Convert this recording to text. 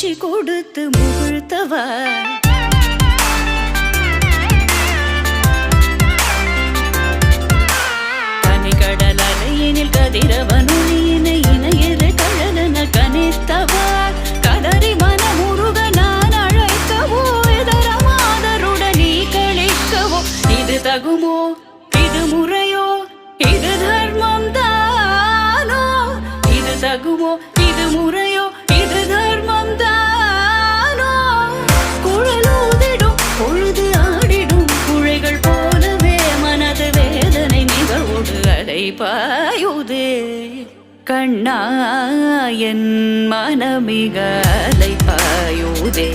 மூச்சு கொடுத்து முகிழ்த்தவா தனிக்கடல் அலையினில் கதிரவனொளியினை இணையற கழலன கனித்தவா கதறி மனமுருக நான் அழைக்கவோ இதரமாதருடன் நீ கழிக்கவோ இது தகுமோ இது முறையோ இது தர்மம் தானோ இது தகுமோ இது முறையோ இது தர்மம் தானோ குழலூதிடும் பொழுது ஆடிடும் குழைகள் போலவே மனது வேதனை நிகழ்வோடு அலை பாயுதே கண்ணா என் மனமிக அலை பாயுதே